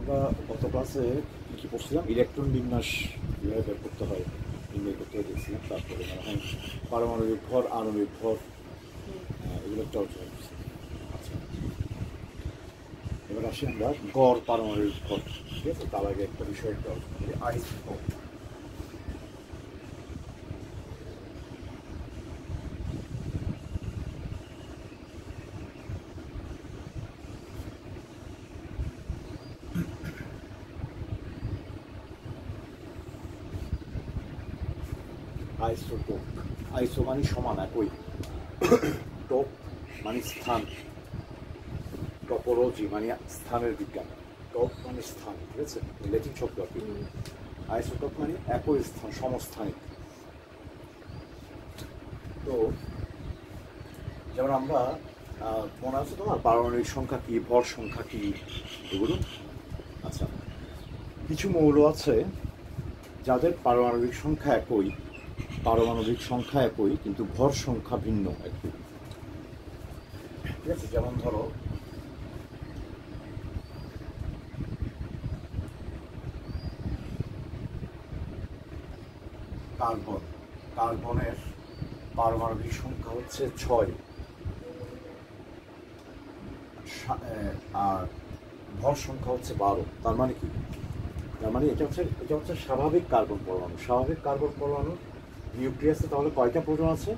আমরা গত ক্লাসে কি পড়ছিলাম, ইলেকট্রন বিন্যাস কীভাবে বের করতে হয় নির্ণয় করতে দেখছিলাম। তারপরে এখন পারমাণবিক ভর, আণবিক ভর, এগুলো চর্চা করছি। আচ্ছা, এবার আসি আমরা গড় পারমাণবিক ভর। ঠিক আছে, তার আগে একটা বিষয় আইসোটোপ। আইসোটোপ, আইসো মানে সমান, একই। টোপ মানে স্থান, টপোলজি মানে স্থানের বিজ্ঞান। টপ মানে স্থান, ঠিক আছে, ল্যাটিন শব্দ আর কি। আইসোটোপ মানে একই স্থান, সমস্থানিক। তো যেমন আমরা মনে আছে তোমার পারমাণবিক সংখ্যা কি, ভর সংখ্যা কি, এগুলো? আচ্ছা, কিছু মৌল আছে যাদের পারমাণবিক সংখ্যা একই, কিন্তু ভর সংখ্যা ভিন্ন একই। ঠিক আছে, যেমন ধরো কার্বন। কার্বনের পারমাণবিক সংখ্যা হচ্ছে 6, আর ভর সংখ্যা হচ্ছে 12। তার মানে কি? তার মানে এটা হচ্ছে স্বাভাবিক কার্বন পরমাণু। স্বাভাবিক কার্বন পরমাণু নিউক্লিয়াসে তাহলে কয়টা প্রোটন আছে?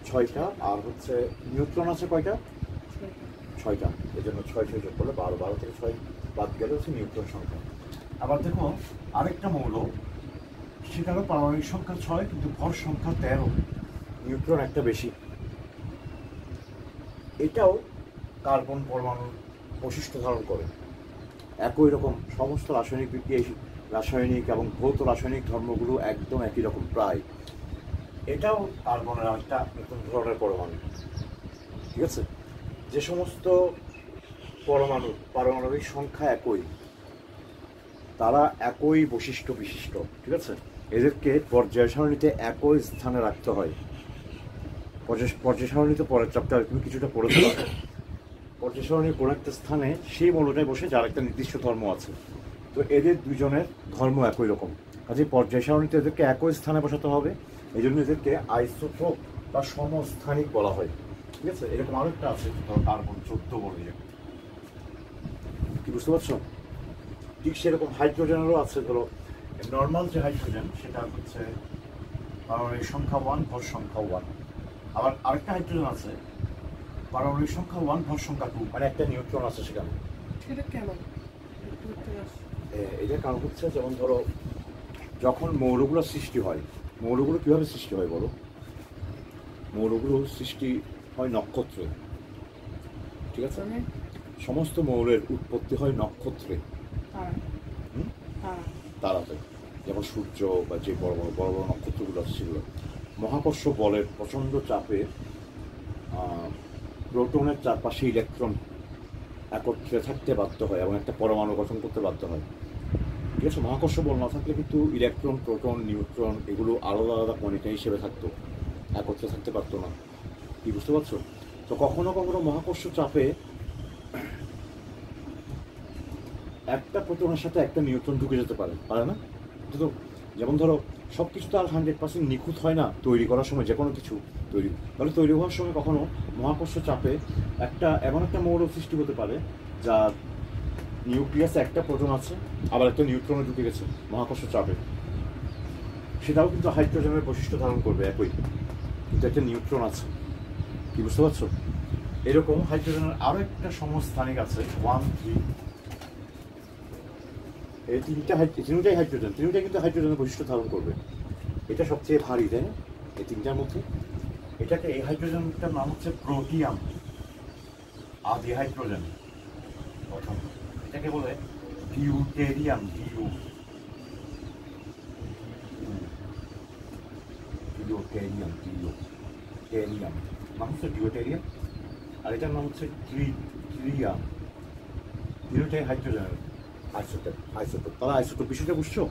6টা। আর হচ্ছে নিউট্রন আছে কয়টা? 6টা। এই জন্য 6 যোগ করলে 12, 12 থেকে 6 বাদ গেলে হচ্ছে নিউট্রন সংখ্যা। আবার দেখো আরেকটা মৌল, সেটারও পারমাণবিক সংখ্যা 6 কিন্তু ভর সংখ্যা 13, নিউট্রন একটা বেশি। এটাও কার্বন পরমাণুর বৈশিষ্ট্য ধারণ করে। একই রকম সমস্ত রাসায়নিক বিক্রিয়া, রাসায়নিক এবং ভৌত রাসায়নিক ধর্মগুলো একদম একই রকম প্রায়। এটাও কার্বনের একটা নতুন ধরনের পরমাণু। ঠিক আছে, যে সমস্ত পরমাণু পারমাণবিক সংখ্যা একই, তারা একই বৈশিষ্ট্য বিশিষ্ট। ঠিক আছে, এদেরকে পর্যায় সারণীতে একই স্থানে রাখতে হয়। পর্যায় সারণীতে পরের চ্যাপ্টারে তুমি কিছুটা পড়েছো। পর্যায় সারণীর কোনো একটা স্থানে সেই মৌলটায় বসে যার একটা নির্দিষ্ট ধর্ম আছে। তো এদের দুজনের ধর্ম একই রকম, কাজে পর্যায় সারণীতে এদেরকে একই স্থানে বসাতে হবে। এই জন্য এদেরকে আইসোটোপ বা সমস্থানিক বলা হয়। ঠিক আছে, এরকম আরেকটা আছে, কার্বন 14 বলে। কি বুঝতে পারছো? ঠিক সেরকম হাইড্রোজেনেরও আছে। ধরো নর্মাল যে হাইড্রোজেন, সেটা হচ্ছে পারমাণবিক সংখ্যা 1, ভর সংখ্যা 1। আবার আরেকটা হাইড্রোজেন আছে, পারমাণবিক সংখ্যা 1, ভর সংখ্যা 2, মানে একটা নিউট্রন আছে সেখানে। সেটা কেমন? এটার কারণ হচ্ছে, যেমন ধরো যখন মৌলগুলো সৃষ্টি হয়, মৌলগুলো কীভাবে সৃষ্টি হয় বলো? মৌলগুলো সৃষ্টি হয় নক্ষত্রে। ঠিক আছে, সমস্ত মৌলের উৎপত্তি হয় নক্ষত্রে, তারাতে। যেমন সূর্য বা যে বড় বড় বড় বড় নক্ষত্রগুলো আছে সেগুলো মহাকর্ষ বলের প্রচণ্ড চাপে প্রোটনের চারপাশে ইলেকট্রন একত্রে থাকতে বাধ্য হয় এবং একটা পরমাণু গঠন করতে বাধ্য হয়। ঠিক আছে, মহাকর্ষ বল না থাকলে কিন্তু ইলেকট্রন, প্রোটন, নিউট্রন এগুলো আলাদা আলাদা কণিকা হিসেবে থাকতো, একত্রে থাকতে পারতো না। কি বুঝতে পারছো? তো কখনো কখনো মহাকর্ষ চাপে একটা প্রোটনের সাথে একটা নিউট্রন ঢুকে যেতে পারে না? তো যেমন ধরো সব কিছু তো আর 100% নিখুঁত হয় না তৈরি করার সময়। যে কোনো কিছু তাহলে তৈরি হওয়ার সময় কখনো মহাকর্ষ চাপে এমন একটা মৌল সৃষ্টি হতে পারে যা নিউক্লিয়াসে একটা প্রোটন আছে, আবার একটা নিউট্রনে ঢুকে গেছে মহাকর্ষ চাপে। সেটাও কিন্তু হাইড্রোজেনের বৈশিষ্ট্য ধারণ করবে একই, কিন্তু একটা নিউট্রন আছে। কি বুঝতে পারছো? এরকম হাইড্রোজেনের আরও একটা সমস্থানিক আছে 1, 3। এই তিনটাই হাইড্রোজেন, তিনটাই কিন্তু হাইড্রোজেনের বৈশিষ্ট্য ধারণ করবে। এটা সবচেয়ে ভারী, তাই না, এই তিনটার মধ্যে? এই হাইড্রোজেনটার নাম হচ্ছে প্রোটিয়াম, আদি হাইড্রোজেন প্রথম। এটাকে বলে ডিউটেরিয়াম, ডিউটেরিয়াম নাম হচ্ছে ডিউটেরিয়াম, আর এটার নাম হচ্ছে ট্রিয়াম। তিনটাই হাইড্রোজেনের আইসোটোপ। তারা আইসোটোপ বিষয়টা বুঝছো?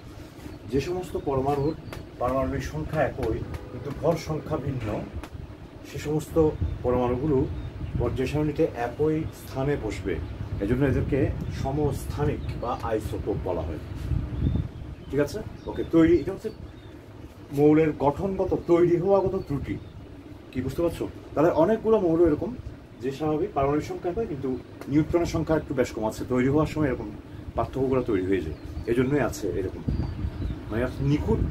যে সমস্ত পরমাণুর পারমাণবিক সংখ্যা একই কিন্তু ভর সংখ্যা ভিন্ন, সে সমস্ত পরমাণুগুলো পর্যায় সারণীতে একই স্থানে বসবে। এজন্য এদেরকে সমস্থানিক বা আইসোটোপ বলা হয়। ঠিক আছে, ওকে। তৈরি, এটা হচ্ছে মৌলের গঠনগত তৈরি হওয়াগত ত্রুটি। কি বুঝতে পারছো? তাহলে অনেকগুলো মৌল এরকম যে স্বাভাবিক পারমাণবিক সংখ্যা হয়, কিন্তু নিউট্রনের সংখ্যা একটু বেশ কম আছে, তৈরি হওয়ার সময় এরকম পার্থক্যগুলো তৈরি হয়ে যায়। এই জন্যই আছে এরকম, মানে নিখুঁত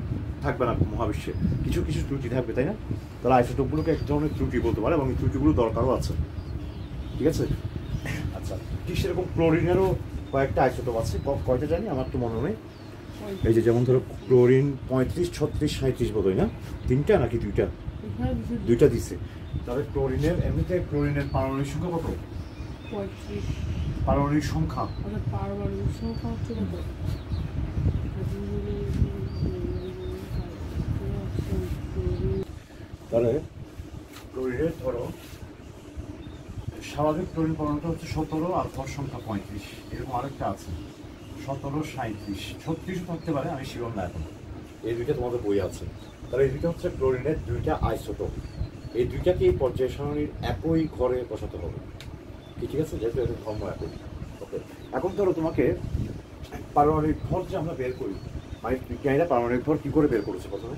থাকবে না মহাবিশ্বে, কিছু কিছু ত্রুটি থাকবে, তাই না? তাহলে আইসোটোপগুলোকে এক ধরনের ত্রুটি বলতে পারে, এবং এই ত্রুটিগুলো দরকারও আছে। ঠিক আছে, আচ্ছা। ঠিক সেরকম ক্লোরিনেরও কয়েকটা আইসোটোপ আছে, কয়টা জানি আমার তো মনে নেই। এই যে যেমন ধরো ক্লোরিন 35, 36, 37 বোধ হয়, না? তিনটা নাকি দুইটা? দুইটা দিছে। তবে ক্লোরিনের এমনিতে ক্লোরিনের পারমাণবিক সংখ্যা কত? 35। পারমাণবিক সংখ্যা পারমাণবিক সংখ্যা হচ্ছে কত? তাহলে ক্লোরিনের ধরো স্বাভাবিক ক্লোরিন পরমাণুটা হচ্ছে 17 আর ভর সংখ্যা 35। এরকম আরেকটা আছে 17, 37, 36 থাকতে পারে, আমি শিওর না এখন। এই দুইটা তোমাদের বই আছে। তাহলে এই দুইটা হচ্ছে ক্লোরিনের দুইটা আইসোটোপ। এই দুইটাকে এই পর্যায় সারণীর একই ঘরে বসাতে হবে। ঠিক আছে, যেহেতু এদের ধর্ম একই। ওকে, এখন ধরো তোমাকে পারমাণবিক ভর যে আমরা বের করি, মানে বিজ্ঞানীরা পারমাণবিক ভর কী করে বের করেছে? প্রথমে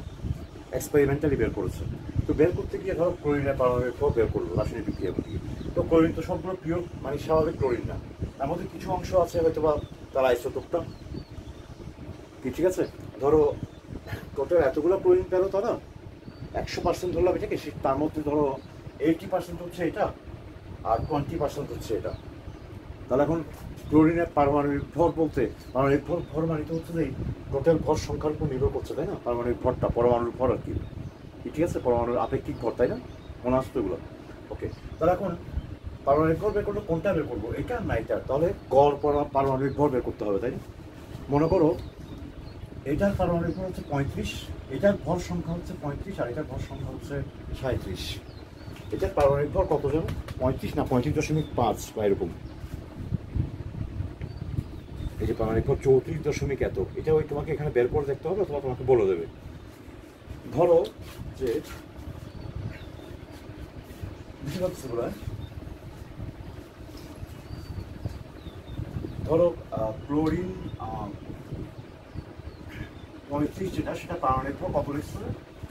এক্সপেরিমেন্টালি বের করেছে। তো বের করতে গিয়ে ধরো ক্লোরিনের পারমাণবিক ভর বের করলো রাসায়নিক বিক্রিয়া দিয়ে। তো ক্লোরিন তো সম্পূর্ণ পিওর, মানে স্বাভাবিক ক্লোরিন না, তার মধ্যে কিছু অংশ আছে হয়তো বা তার আইসোটোপটা। ঠিক আছে, ধরো টোটাল এতগুলো ক্লোরিন পেলো তারা, 100% ধরলাম এটাকে, তার মধ্যে ধরো 80% হচ্ছে এটা আর 20% হচ্ছে এটা। তাহলে এখন ক্লোরিনের পারমাণবিক ভর বলতে, পারমাণবিক ভর মানে তো হচ্ছে যে টোটাল ভর সংখ্যার উপর নির্ভর করছে, তাই না? পারমাণবিক ভরটা, পরমাণুর ভর আর কি। ঠিক আছে, পরমাণুর আপেক্ষিক ভর, তাই না? মনে আসতো এগুলো। ওকে, তাহলে এখন পারমাণবিক ভর বের করলে কোনটা বের করবো, এটা না এটা? তাহলে গড় পারমাণবিক ভর বের করতে হবে, তাই না? মনে করো এটার পারমাণবিক ভর হচ্ছে 35, এটার ভর সংখ্যা হচ্ছে 35, আর এটার ভর সংখ্যা হচ্ছে 37। এটার পারমাণবিক ভর কত যেন? 35 না 35.5 বা এরকম। এই যে পারমাণবিক ভর 34 এত, এটা ওই তোমাকে এখানে বের করে দেখতে হবে, অথবা তোমাকে বলে দেবে। ধরো যে বুঝতে পারছো বলে, ধরো ক্লোরিন 35 যেটা, সেটা পারমাণবিক ভর কত লিখছে?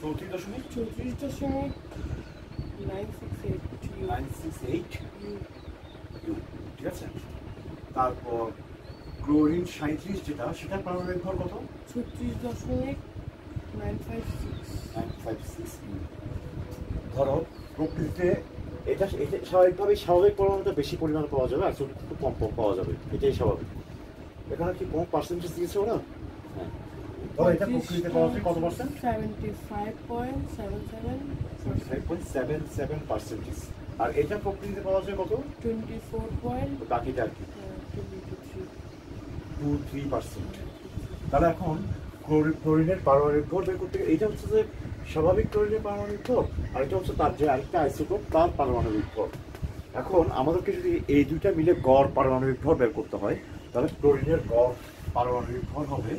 34.968 ঠিক আছে। তারপর ক্লোরিন 37 যেটা, সেটা পারমাণবিক ভর কত? 36.956 ধরো প্রকৃতিতে এটা এটা স্বাভাবিকভাবেই স্বাভাবিক পরমাণুটা বেশি পরিমাণে পাওয়া যাবে, আর খুব কম পাওয়া যাবে, এটাই স্বাভাবিক। এখানে কি কম পার্সেন্টেজ দিয়েছে ওরা? হ্যাঁ, ধরো এটা প্রকৃতিতে পাওয়া যায় কত পার্সেন্ট? 75.77%। আর এটা প্রকৃতিতে পাওয়া যায় কত? 24. বাকিটা আর কি 2-3%। তাহলে এখন ক্লোরিনের পারমাণবিক ভর বের করতে গেলে, এটা হচ্ছে যে স্বাভাবিক ক্লোরিনের পারমাণবিক ভর, আর এটা হচ্ছে তার যে আরেকটা আইসোটোপ তার পারমাণবিক ভর। এখন আমাদেরকে যদি এই দুইটা মিলে গড় পারমাণবিক ভর বের করতে হয়, তাহলে ক্লোরিনের গড় পারমাণবিক ভর হবে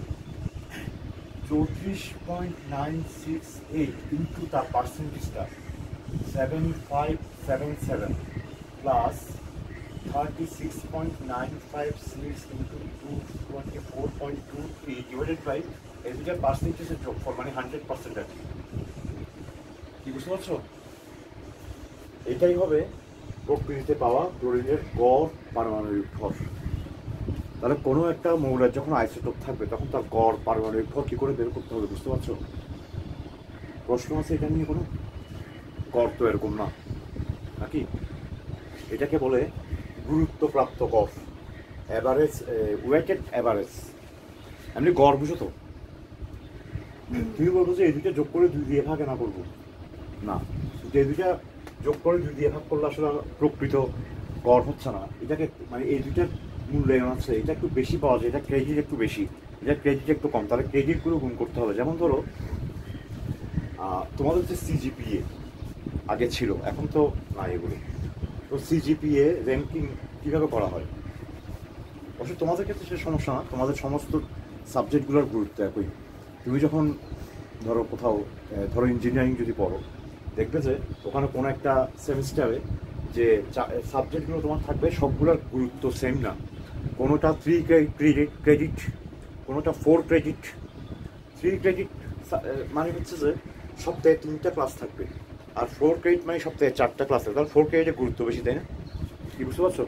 34.968 ইন্টু তার পার্সেন্টেজটা 7577 প্লাস 36.956 into 224.23 divided by এই দুটার পার্সেন্টেজের যোগফল, মানে 100% আর কি। বুঝতে পারছো? এটাই হবে প্রকৃতিতে পাওয়া ক্লোরিনের গড় পারমাণবিক ভর। তাহলে কোনো একটা মৌলের যখন আইসোটোপ থাকবে, তখন তার গড় পারমাণবিক ভর কী করে বের করতে হবে, বুঝতে পারছো? প্রশ্ন আছে এটা নিয়ে কোনো? গড় তো এরকম না নাকি? এটাকে বলে গুরুত্বপ্রাপ্ত গড়, অ্যাভারেজ, ওয়েটেড অ্যাভারেজ। এমনি গড় বুঝো তো? তুমি বলবো যে এই দুইটা যোগ করে 2 দিয়ে ভাগে না করবো না, এই দুইটা যোগ করে 2 দিয়ে ভাগ করলে আসলে প্রকৃত গড় হচ্ছে না। এটাকে মানে এই দুইটার মূল্যায়ন আছে, এটা একটু বেশি পাওয়া যায়, এটা ক্রেডিট একটু বেশি, এটা ক্রেডিট একটু কম, তাহলে ক্রেডিটগুলো গুণ করতে হবে। যেমন ধরো তোমাদের যে সিজিপিএ আগে ছিল, এখন তো না এগুলো। তো সিজিপিএ র্যাঙ্কিং কীভাবে করা হয়? অবশ্য তোমাদের ক্ষেত্রে সে সমস্যা না, তোমাদের সমস্ত সাবজেক্টগুলোর গুরুত্ব একই। তুমি যখন ধরো কোথাও ধরো ইঞ্জিনিয়ারিং যদি পড়ো, দেখবে যে ওখানে কোনো একটা সেমিস্টারে যে সাবজেক্টগুলো তোমার থাকবে সবগুলোর গুরুত্ব সেম না। কোনোটা 3 ক্রেডিট, কোনোটা 4 ক্রেডিট। 3 ক্রেডিট মানে হচ্ছে যে সপ্তাহে 3টা ক্লাস থাকবে, আর 4 ক্রেডিট মানে সপ্তাহে 4টা ক্লাস থাকবে। তাহলে 4 ক্রেডিটের গুরুত্ব বেশি, তাই না? কি বুঝতে পারছো?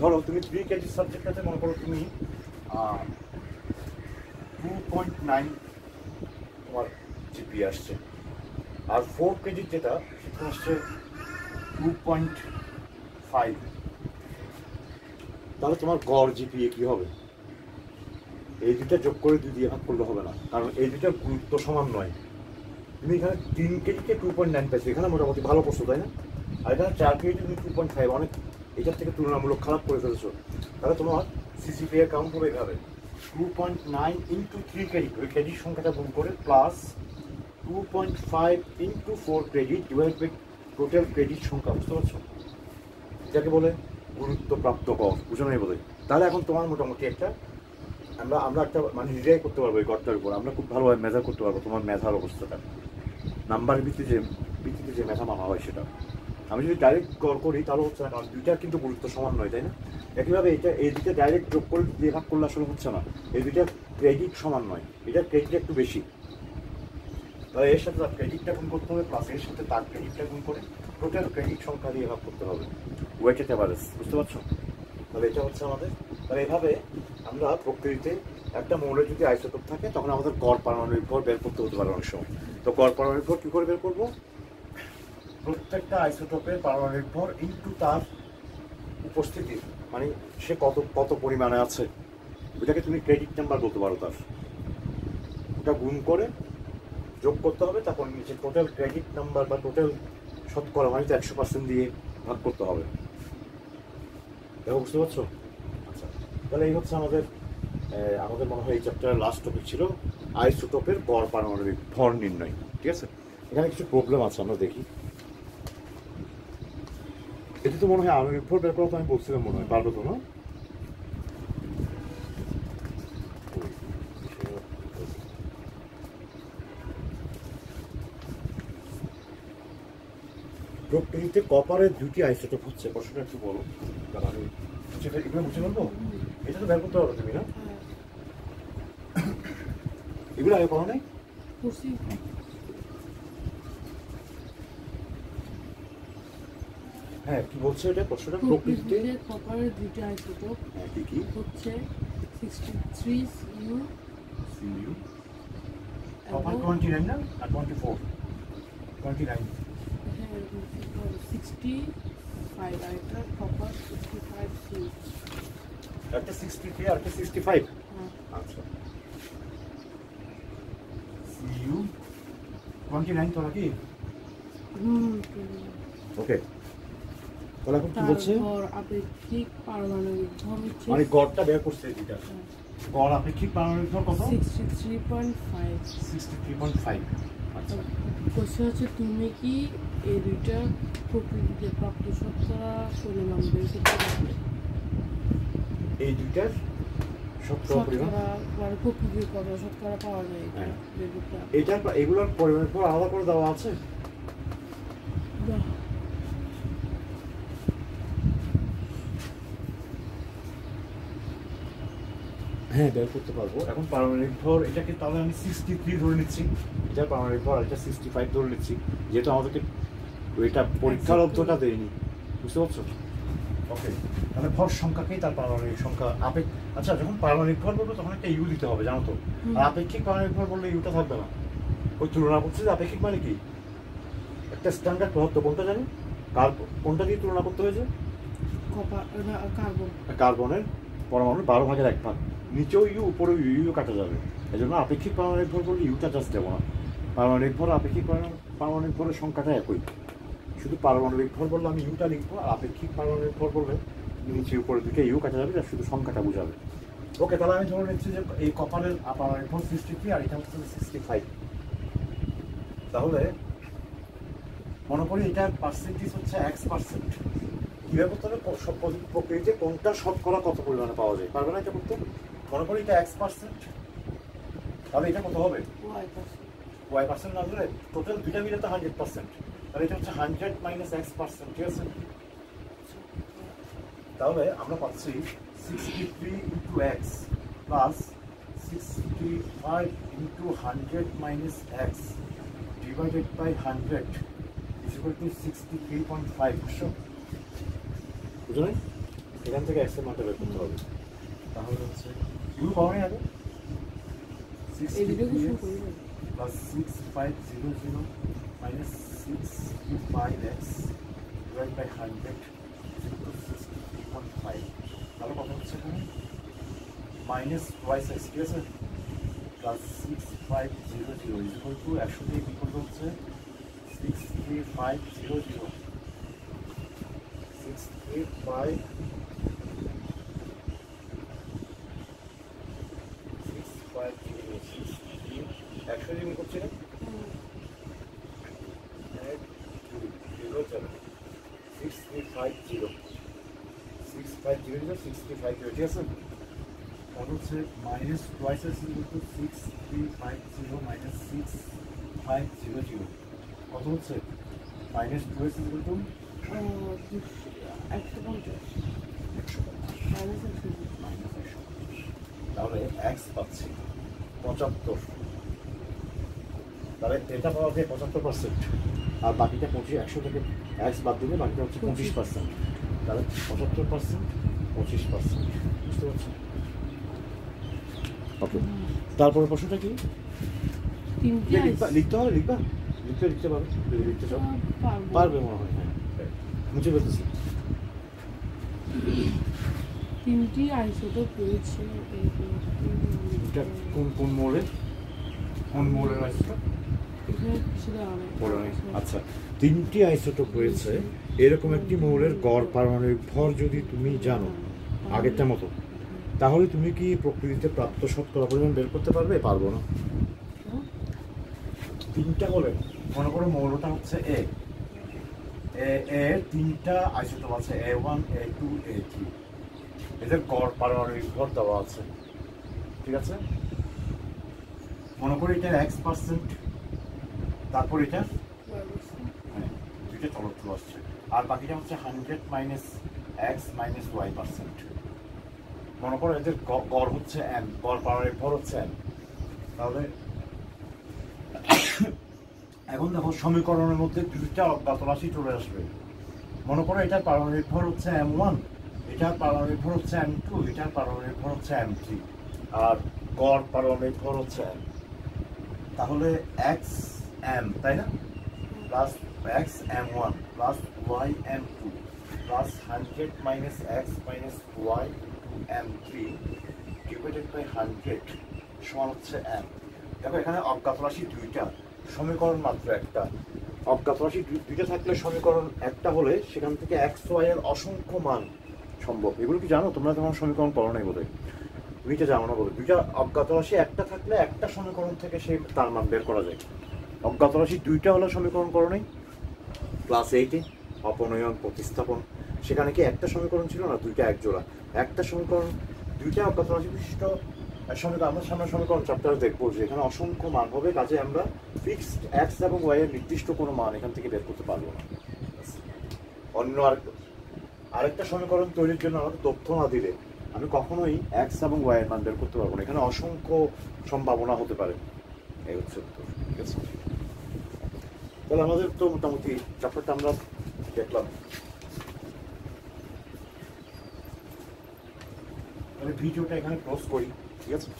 ধরো তুমি 3 ক্রেডিট সাবজেক্টটাতে মনে করো তুমি 2.9 তোমার জিপিএ আসছে, আর 4 ক্রেডিট যেটা সেটা আসছে 2.5। তাহলে তোমার গড় জিপিএ কি হবে? এই দুটা যোগ করে 2 দিয়ে ভাগ করলে হবে না, কারণ এই দুটার গুরুত্ব সমান নয়। তুমি এখানে 3 কেজিতে 2.9 পাইছো, এখানে মোটামুটি ভালো করছো, তাই না? আর এখানে 4 কেজিতে তুমি 2.5, অনেক এটার থেকে তুলনামূলক খারাপ করে ফেলেছো। তাহলে তোমার সিসিপিএ কাউন্ট হবে এভাবে 2.9 ইন্টু 3 ক্রেডিট, ওই ক্রেডিট সংখ্যাটা গুণ করে, plus 2.5 into 4 credit divide by total credit সংখ্যা। বুঝতে পারছো? এটাকে বলে গুরুত্বপ্রাপ্ত গড়। বুঝো নাই বলে? তাহলে এখন তোমার মোটামুটি একটা আমরা একটা মানে রিলাই করতে পারবো এই গড়টার উপর। আমরা খুব ভালোভাবে মেজার করতে পারবো তোমার মেধার অবস্থাটা, নাম্বারের ভিত্তিতে যে মেধা মাপা হয় সেটা। আমি যদি ডাইরেক্ট গড় করি তাহলে হচ্ছে না, কারণ দুইটার কিন্তু গুরুত্ব সমান নয়, তাই না? একইভাবে এই দুইটা ডাইরেক্ট যোগ করে দিয়ে ভাগ করলে আসলে হচ্ছে না, এই দুইটা ক্রেডিট সমান নয়, এটার ক্রেডিট একটু বেশি। তাহলে এর সাথে তার ক্রেডিটটা গুণ করতে হবে, প্লাস এর সাথে তার ক্রেডিটটা গুণ করে টোটাল ক্রেডিট সংখ্যা দিয়ে ভাগ করতে হবে, ওয়েটেড অ্যাভারেজ। বুঝতে পারছো? তাহলে এটা হচ্ছে আমাদের। তাহলে এভাবে আমরা প্রকৃতিতে একটা মৌলের যদি আইসোটোপ থাকে তখন আমাদের গড় পারমাণবিক ভর বের করতে হতে পারে অনেক সময়। তো গড় পারমাণবিক ভর কী করে বের করবো? প্রত্যেকটা আইসোটোপের পারমাণবিক ভর ইনটু তার উপস্থিতি, মানে সে কত পরিমাণে আছে, ওটাকে তুমি ক্রেডিট নাম্বার বলতে পারো। তার ওটা গুণ করে যোগ করতে হবে, তারপর নিচে টোটাল ক্রেডিট নাম্বার বা টোটাল শতকরা মানে 100% দিয়ে ভাগ করতে হবে। দেখো, বুঝতে পারছো? আচ্ছা, তাহলে এই হচ্ছে আমাদের মনে হয় এই চ্যাপ্টারের লাস্ট টপিক ছিল আইসোটোপের গড় পারমাণবিক ভর নির্ণয়। ঠিক আছে, এখানে কিছু প্রবলেম আছে, আমরা দেখি। এটি তো মনে হয় আণবিক ভর বের করা তো আমি বলছিলাম, মনে হয় পারবো তো না? প্রকৃতিতে কপারের দুটি আইসোটোপ হচ্ছে, প্রশ্নটা একটু বলো, কারণ আমি এগুলো বুঝে বলবো। এটা তো বের করতে পারো তুমি, না? এগুলো আগে পড়ো নাই? হ্যাঁ, কি বলছে এটা প্রশ্নটা? প্রকৃতিতে কপারের দুইটা আইসোটোপ কি হচ্ছে 63 CU কপার 29 না, আর 24 29। 65 আর এটা কপার 65 CU, একটা 63 আর একটা 65। আচ্ছা, CU 29 তো নাকি? ওকে, তাহলে এখন কি বলছে? আপেক্ষিক পারমাণবিক ভর হচ্ছে, মানে গড়টা বের করছে এটা। গড় আপেক্ষিক পারমাণবিক ভর কত? 63.5। 63.5। আচ্ছা, কোশ্চেন হচ্ছে তুমি কি এই দুইটা প্রকৃতিতে প্রাপ্ত শতকরা পরিমাণ বের করতে পারবে? এই দুইটার শতকরা পরিমাণ মানে প্রকৃতির কত শতকরা পাওয়া যায় এটা বের করতে হবে। এগুলোর পরিমাণের পর আলাদা করে দেওয়া আছে? হ্যাঁ, বের করতে পারবো। এখন পারমাণবিক ভর এটাকে তাহলে আমি 63 ধরে নিচ্ছি, এটার পারমাণবিক ভর, এটা 65 ধরে নিচ্ছি, যেহেতু আমাদেরকে ওইটা পরীক্ষার অর্থটা দেয়নি। বুঝতে পারছো? ওকে, তাহলে ভর সংখ্যাকেই তার পারমাণবিক সংখ্যা আচ্ছা, যখন পারমাণবিক ভর বলবো তখন একটা ইউ দিতে হবে, জানো তো? আর আপেক্ষিক পারমাণবিক ভর বললে ইউটা থাকবে না। ওই তুলনা করছে যে আপেক্ষিক মানে কি একটা স্ট্যান্ডার্ড পদার্থ, কোনটা জানি কোনটা দিয়ে তুলনা করতে হয়েছে? কার্বনের পরমাণুর 12/1 নিচেও ইউ, উপরেও ইউ কাটা যাবে। এই জন্য আপেক্ষিক পারমাণবিক ভর বললে ইউটা জাস্ট দেবো না। পারমাণবিক ভর আপেক্ষিক পারমাণবিক ভরের সংখ্যাটা একই, শুধু পারমাণবিক ভর বললে আমি ইউটা লিখবো, আর আপেক্ষিক পারমাণবিক ভর বললে নিচে উপরে দুটো ইউ কাটা যাবে, আর শুধু সংখ্যাটা বোঝাবে। ওকে, তাহলে আমি ধরে নিচ্ছি যে এই কপারের পারমাণবিক ভর 63 আর এটা হচ্ছে 65। তাহলে মনে করি এটার পার্সেন্টেজ হচ্ছে X%। কীভাবে করতে হবে? প্রকৃতিতে কোনটা শতকরা কত পরিমাণে পাওয়া যায়, পারবে না এটা করতে? মনে করি এটা X%, তাহলে এটা কত হবে? Y% না ধরে টোটাল দুইটা মিলে তো 100%, তাহলে এটা হচ্ছে 100 - X%। ঠিক আছে, তাহলে আমরা পাচ্ছি 63 into x plus 65 into 100 minus x divided by 100 is equal to 63.5। বুঝছো? বুঝো নাই? এখান থেকে এক্সের মানটা বের করতে হবে। তাহলে হচ্ছে এগুলো পাওয়া আগে এদিকে কিছু 63x করি না। plus 6500 minus 65x divided by 100 is equal to 63.5। তাহলে কত হচ্ছে এখানে মাইনাস টুয়াইস এক্স, ঠিক আছে, প্লাস 6500 is equal to 100 দিয়ে কি করতে হচ্ছে 63500 635 একশো দিন করছি না 6350 6350 ঠিক আছে। কত হচ্ছে minus twice x equal to 6350 minus 6500 কত হচ্ছে minus twice equal to 150 minus 100। তাহলে এক্স পাচ্ছি 75। তাহলে এটা পাওয়া যায় 75%, আর বাকিটা 100 থেকে এক্স বাদ দিলে বাকিটা হচ্ছে 25%। তাহলে 75% 25%, বুঝতে পারছি? ওকে, তারপরে প্রশ্নটা কি তিনটে লিখতে হবে? লিখতে পারবে যদি লিখতে চাও? পারবে মনে হয়। হ্যাঁ, মুছে বলতেছি তিনটি আইসোটোপ রয়েছে। এটা কোন মোড়ের আইসোটোপ? এখানে কিছু দেওয়া নেই। আচ্ছা, তিনটি আইসোটোপ রয়েছে এরকম একটি মৌলের গড় পারমাণবিক ভর যদি তুমি জানো আগেরটার মতো, তাহলে তুমি কি প্রকৃতিতে প্রাপ্ত শতকরা পরিমাণ বের করতে পারবে? পারবো না। তিনটা বলে মনে করো মৌলটা হচ্ছে এর তিনটা আইসোটোপ আছে, A1 A2 A3, এদের গড় পারমাণবিক ভর দেওয়া আছে, ঠিক আছে। মনে করি এটা X%, তারপর এটা দুইটা চলত্র আসছে, আর বাকিটা হচ্ছে 100 মাইনাস এক্স মাইনাস y%। মনে করো এদের গড় হচ্ছে m, গড় পারমাণবিক ভর হচ্ছে m। তাহলে এখন দেখো সমীকরণের মধ্যে দুইটা অজ্ঞাত রাশি চলে আসবে। মনে করো এটার পারমাণবিক ভর হচ্ছে m1, এটার পারমাণবিক ভর হচ্ছে m2, এটার পারমাণবিক ভর হচ্ছে m3, আর গড় পারমাণবিক ভর হচ্ছে m। তাহলে x m, তাই না, plus x m1 plus y m2 plus 100 minus x minus y m3 divided by 100 সমান হচ্ছে m। দেখো এখানে অজ্ঞাত রাশি দুইটা, সমীকরণ মাত্র একটা। অজ্ঞাত রাশি দুইটা থাকলে সমীকরণ একটা হলে সেখান থেকে x y এর অসংখ্য মান সম্ভব। এগুলো কি জানো তোমরা? তোমার সমীকরণ পড়ো নাই বোধহয়, দুইটা জানো না বলে। দুইটা অজ্ঞাত রাশি একটা থাকলে একটা সমীকরণ থেকে সে তার মান বের করা যায়। অজ্ঞাত রাশি দুইটা হলো সমীকরণ করো নাই ক্লাস 8-এ অপনয়ন প্রতিস্থাপন, সেখানে কি একটা সমীকরণ ছিল না, দুইটা এক জোড়া। একটা সমীকরণ দুইটা অজ্ঞাত রাশি বিশিষ্ট সমীকরণ। আমরা সামনে সমীকরণ চ্যাপ্টারে দেখবো যে এখানে অসংখ্য মান হবে, কাজে আমরা ফিক্সড এক্স এবং ওয়াই এর নির্দিষ্ট কোনো মান এখান থেকে বের করতে পারবো না। অন্য আরেকটা সমীকরণ তৈরির জন্য আমাকে তথ্য না দিলে আমি কখনোই এক্স এবং ওয়াই এর মান বের করতে পারবো না। এখানে অসংখ্য সম্ভাবনা হতে পারে। এই হচ্ছে উত্তর, ঠিক আছে। তাহলে আমাদের তো মোটামুটি চ্যাপ্টারটা আমরা দেখলাম। তাহলে ভিডিওটা এখানে ক্লোজ করি, ঠিক আছে।